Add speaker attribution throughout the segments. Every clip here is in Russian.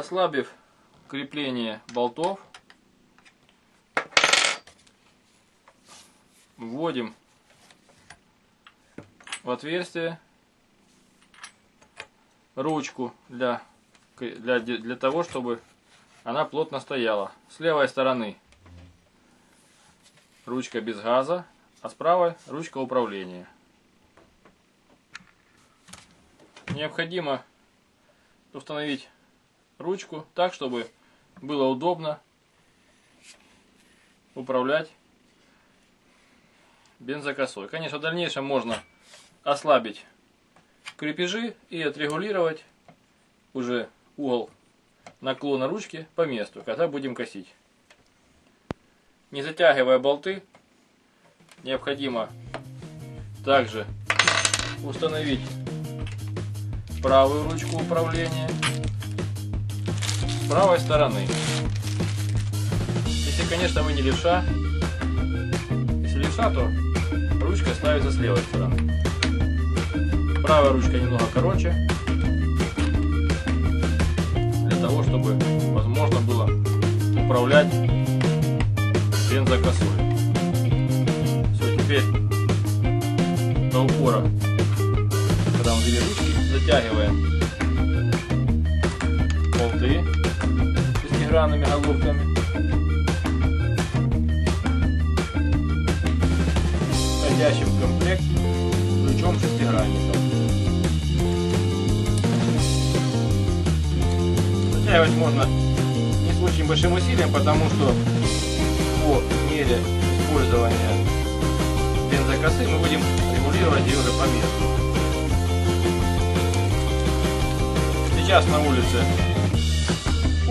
Speaker 1: Ослабив крепление болтов, вводим в отверстие ручку для того, чтобы она плотно стояла. С левой стороны ручка без газа, а с правой ручка управления. Необходимо установить ручку так, чтобы было удобно управлять бензокосой. Конечно, в дальнейшем можно ослабить крепежи и отрегулировать уже угол наклона ручки по месту, когда будем косить. Не затягивая болты, необходимо также установить правую ручку управления с правой стороны. Если, конечно, вы не левша, если левша, то ручка ставится с левой стороны. Правая ручка немного короче, для того, чтобы возможно было управлять бензокосой. Все, теперь до упора, когда мы ввели ручки, затягиваем болты 6-гранными головками. Входящим в комплект ключом 6-гранником. Затягивать можно не с очень большим усилием, потому что по мере использования бензокосы мы будем регулировать ее уже по месту. Сейчас на улице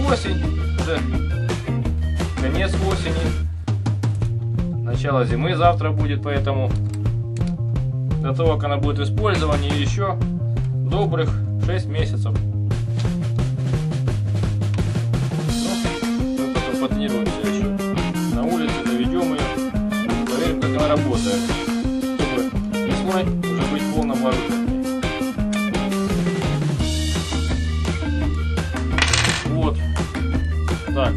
Speaker 1: осень, уже конец осени, начало зимы завтра будет, поэтому до того, как она будет в использовании, еще добрых 6 месяцев. Мы потом потренируемся еще на улице, доведем ее, проверим, как она работает, чтобы весной уже быть в полном вооружении. Вот так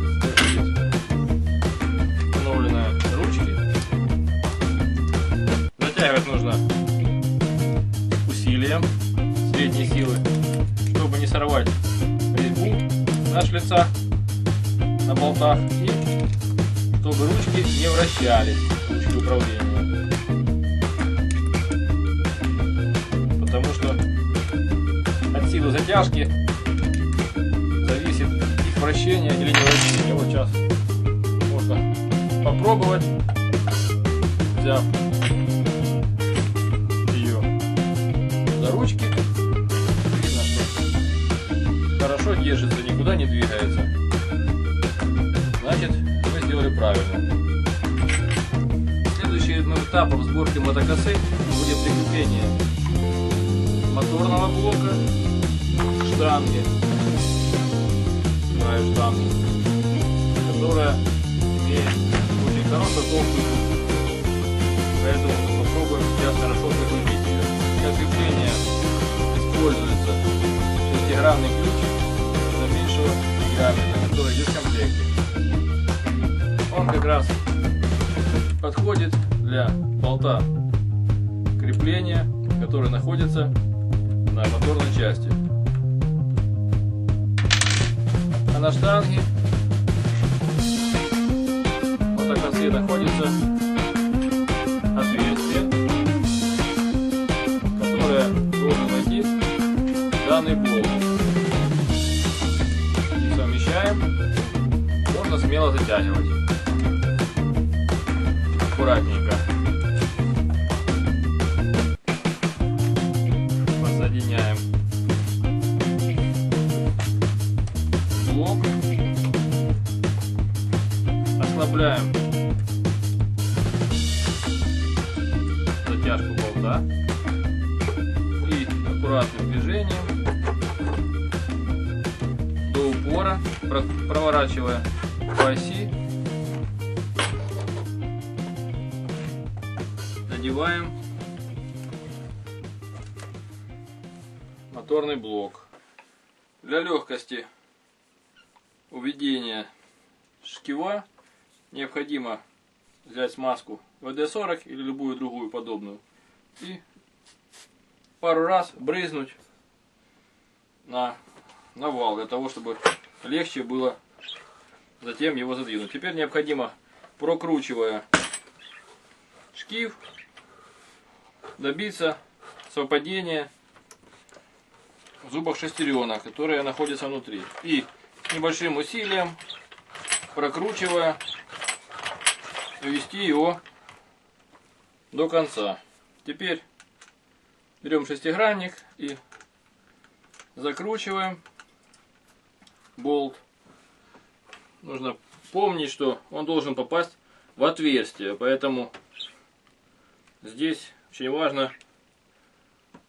Speaker 1: установлены ручки. Затягивать нужно усилием средней силы, чтобы не сорвать резьбу на шлица, на болтах, и чтобы ручки не вращались, ручки управления. Потому что от силы затяжки зависит их вращение или не вращение. Вот сейчас можно попробовать, взяв ее за ручки. Видно, что хорошо держится, никуда не двигается. Значит, мы сделали правильно. Следующим этапом сборки мотокосы будет прикрепление моторного блока к штанге, штангу, которая имеет очень хорошую толстую трубку. Поэтому мы попробуем сейчас хорошо прикрутить ее. Для крепления используется 6-гранный ключ заменьшего диаметра, который идет в комплекте. Он как раз подходит для болта крепления, который находится на моторной части. А на штанге мотокосы находится отверстие, которое должен войти в данный болт. И совмещаем, можно смело затягивать. Аккуратненько подсоединяем блок, ослабляем затяжку болта и аккуратным движением до упора, проворачивая по оси, надеваем моторный блок. Для легкости введения шкива необходимо взять смазку ВД-40 или любую другую подобную и пару раз брызнуть на вал, для того, чтобы легче было затем его задвинуть. Теперь необходимо, прокручивая шкив, добиться совпадения зубов шестеренок, которые находятся внутри. И небольшим усилием, прокручивая, довести его до конца. Теперь берем шестигранник и закручиваем болт. Нужно помнить, что он должен попасть в отверстие, поэтому здесь очень важно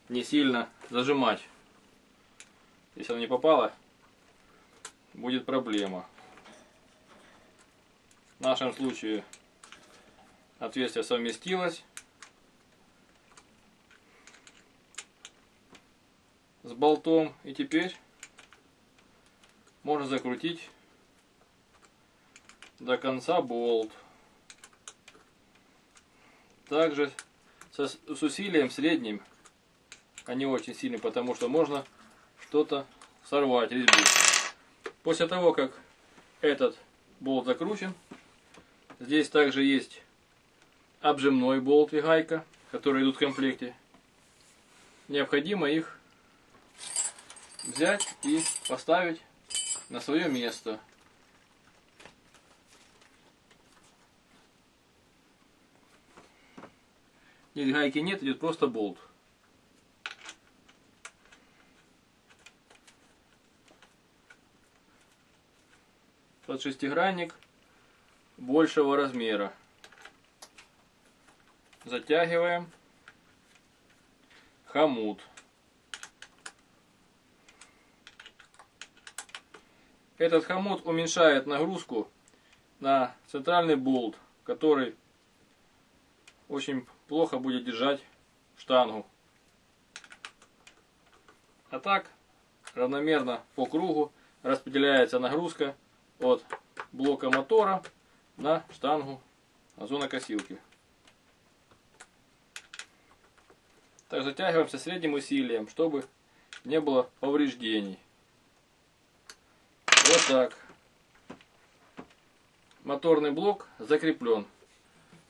Speaker 1: не сильно зажимать. Если оно не попало, будет проблема. В нашем случае отверстие совместилось с болтом, и теперь можно закрутить до конца болт. Также с усилием средним, а не очень сильным, потому что можно что-то сорвать, резьбу. После того, как этот болт закручен, здесь также есть обжимной болт и гайка, которые идут в комплекте. Необходимо их взять и поставить на свое место. Здесь гайки нет, идет просто болт. Под шестигранник большего размера. Затягиваем хомут. Этот хомут уменьшает нагрузку на центральный болт, который очень плохо будет держать штангу. А так равномерно по кругу распределяется нагрузка от блока мотора на штангу газонокосилки. Так затягиваемся средним усилием, чтобы не было повреждений. Вот так. Моторный блок закреплен.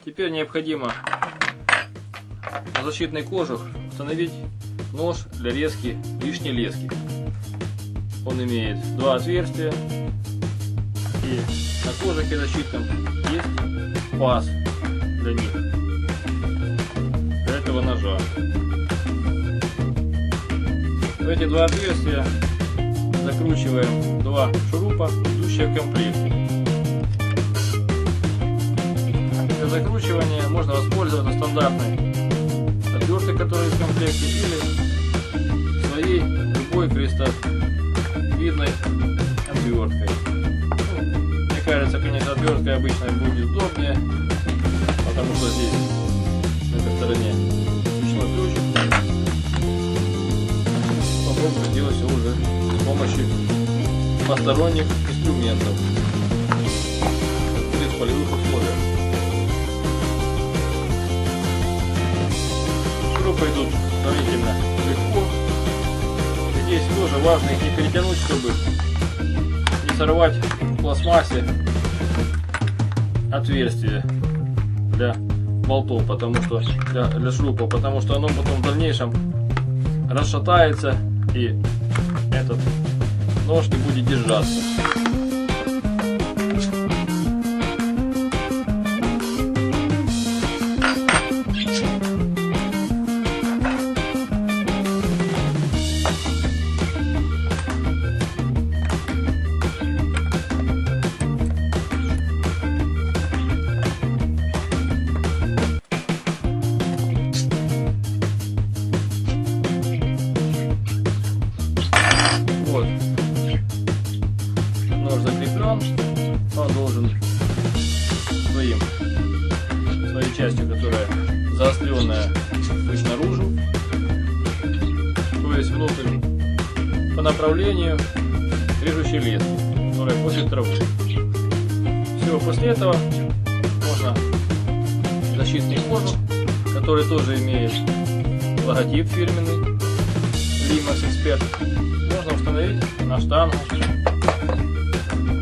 Speaker 1: Теперь необходимо на защитный кожух установить нож для резки лишней лески. Он имеет два отверстия, и на кожухе защитном есть паз для них, для этого ножа. В эти два отверстия закручиваем два шурупа, идущие в комплекте. Для закручивания можно воспользоваться стандартной отверткой, которая в комплекте, или своей любой крестовидной отверткой. Мне кажется, конечно, отверткой обычно будет удобнее, потому что здесь на этой стороне ручной ключ. Попробую сделать все уже с помощью посторонних инструментов в полевых условиях. Шурупы идут сравнительно легко. Здесь тоже важно их не перетянуть, чтобы не сорвать в пластмассе отверстие для болтов, потому что для шурупов, потому что оно потом в дальнейшем расшатается и этот нож не будет держаться. Вот. Нож закреплен. Он должен своей частью, которая заостренная, быть наружу, то есть внутрь, по направлению режущей лески. которая после травы. Все, после этого можно защитный кожух, который тоже имеет логотип фирменный Limax Expert, можно установить на штангу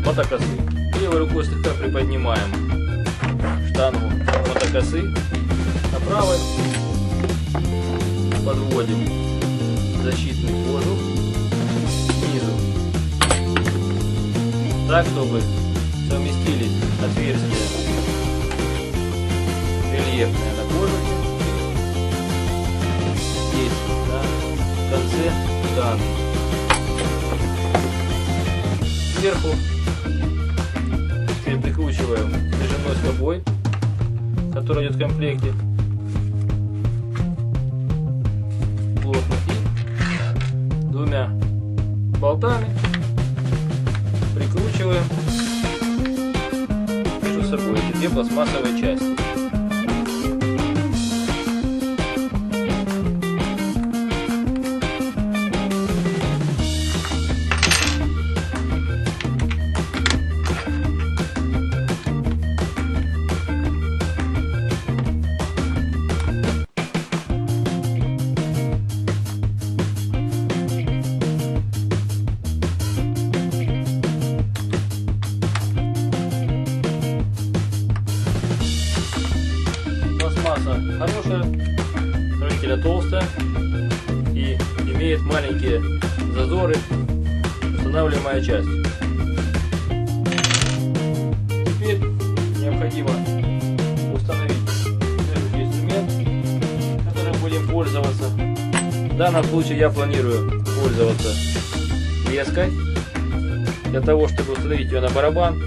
Speaker 1: мотокосы. Левой рукой слегка приподнимаем штангу мотокосы, а правой подводим защитный кожух снизу, так чтобы совместились отверстия рельефные на кожухе здесь, да, в конце штанги. Сверху теперь прикручиваем прижимной скобой, который идет в комплекте, плотно, и двумя болтами прикручиваем между собой эти две пластмассовые части. Пластмасса хорошая, сравнительно толстая и имеет маленькие зазоры, устанавливаемая часть. Теперь необходимо установить следующий инструмент, которым будем пользоваться. В данном случае я планирую пользоваться леской. Для того, чтобы установить ее на барабан,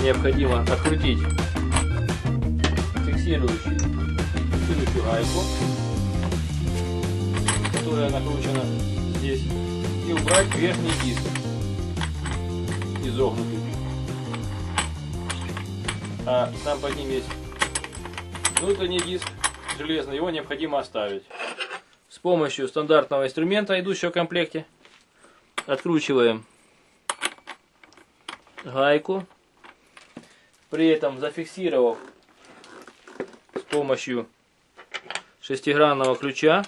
Speaker 1: необходимо открутить фиксирующую гайку, которая накручена здесь, и убрать верхний диск изогнутый. А там под ним есть внутренний диск железный, его необходимо оставить. С помощью стандартного инструмента, идущего в комплекте, откручиваем гайку, при этом зафиксировав с помощью шестигранного ключа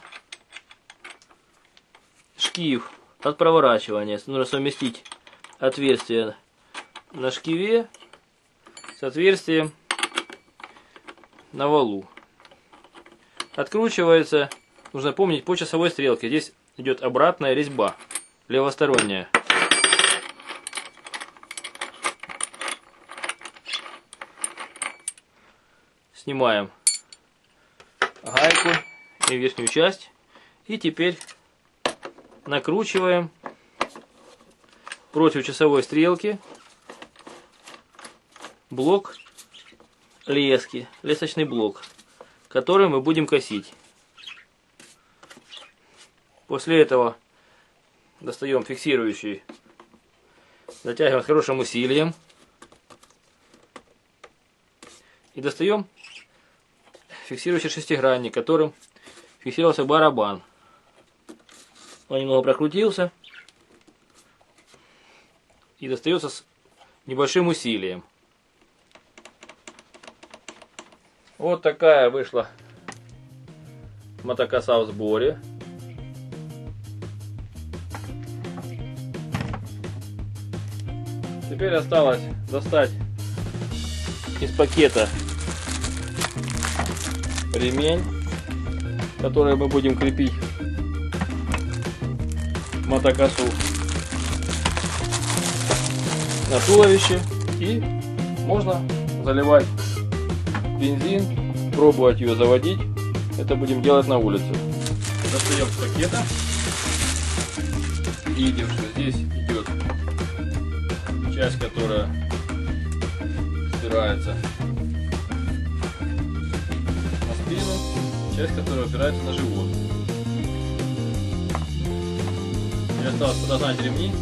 Speaker 1: шкив от проворачивания. Нужно совместить отверстие на шкиве с отверстием на валу. Откручивается, нужно помнить, по часовой стрелке. Здесь идет обратная резьба, левосторонняя. Снимаем гайку и верхнюю часть, и теперь накручиваем против часовой стрелки блок лески, лесочный блок, который мы будем косить. После этого достаем фиксирующий, затягиваем с хорошим усилием и достаем фиксирующий шестигранник, которым фиксировался барабан. Он немного прокрутился и достается с небольшим усилием. Вот такая вышла мотокоса в сборе. Теперь осталось достать из пакета ремень, который мы будем крепить мотокосу на туловище, и можно заливать бензин, пробовать ее заводить. Это будем делать на улице. Достаем с пакета, видим, что здесь идет часть, которая опирается на спину, часть, которая опирается на живот. И осталось подогнать ремни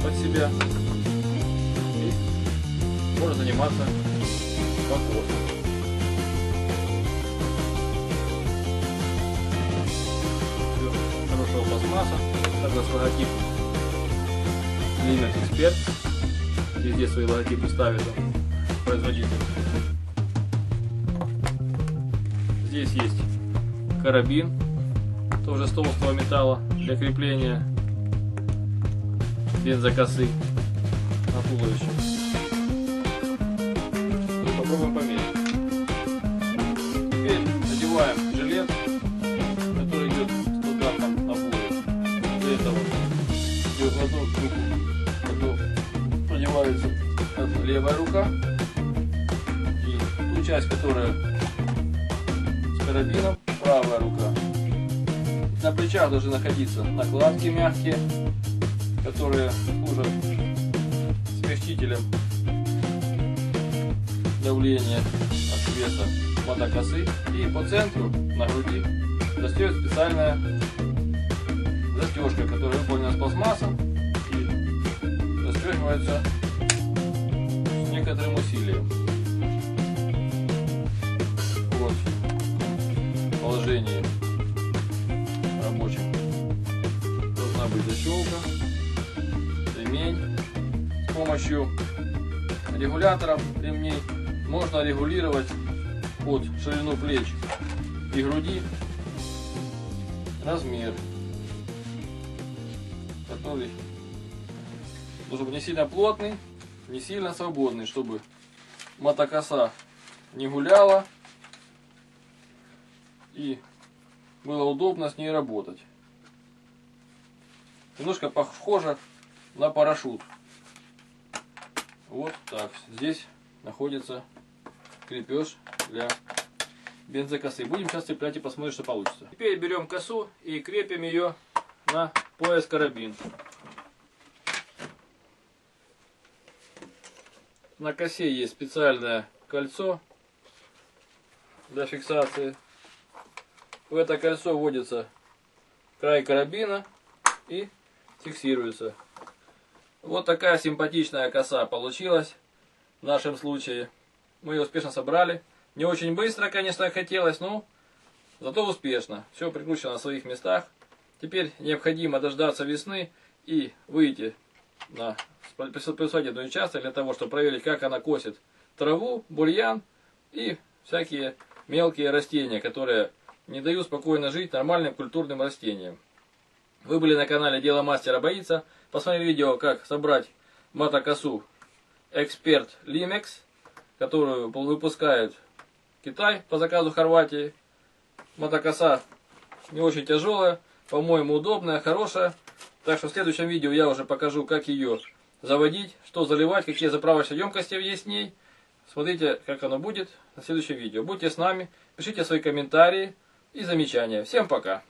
Speaker 1: под себя, и можно заниматься спокойно. Все, хорошего пластмасса, также с логотипом Limex Expert. Везде свои логотипы ставит производитель. Здесь есть карабин, тоже из толстого металла, для крепления бензокосы на туловище. Попробуем померить. Теперь надеваем жилет, который идет стандартном наборе. Для этого идет в одну руку, надевается левая рука, и ту часть, которая с карабином, правая рука. На плечах должны находиться накладки мягкие, которые служат смягчителем давления от веса мотокосы. И по центру на груди застегивается специальная застежка, которая выполнена с пластмассом и застегивается с некоторым усилием. Вот в положении рабочем должна быть защелка, ремень. С помощью регуляторов ремней можно регулировать под ширину плеч и груди размер, который должен быть не сильно плотный, не сильно свободный, чтобы мотокоса не гуляла и было удобно с ней работать. Немножко похоже на парашют. Вот так. Здесь находится крепеж для бензокосы. Будем сейчас цеплять и посмотрим, что получится. Теперь берем косу и крепим ее на пояс карабин. На косе есть специальное кольцо для фиксации. В это кольцо вводится край карабина и фиксируется. Вот такая симпатичная коса получилась в нашем случае. Мы ее успешно собрали. Не очень быстро, конечно, хотелось, но зато успешно. Все прикручено на своих местах. Теперь необходимо дождаться весны и выйти на приусадебный участок для того, чтобы проверить, как она косит траву, бурьян и всякие мелкие растения, которые не дают спокойно жить нормальным культурным растениям. Вы были на канале Дело мастера боится. Посмотрели видео, как собрать мотокосу Expert Limex, которую выпускает Китай по заказу Хорватии. Мотокоса не очень тяжелая, по-моему, удобная, хорошая. Так что в следующем видео я уже покажу, как ее заводить, что заливать, какие заправочные емкости есть в ней. Смотрите, как оно будет на следующем видео. Будьте с нами, пишите свои комментарии и замечания. Всем пока!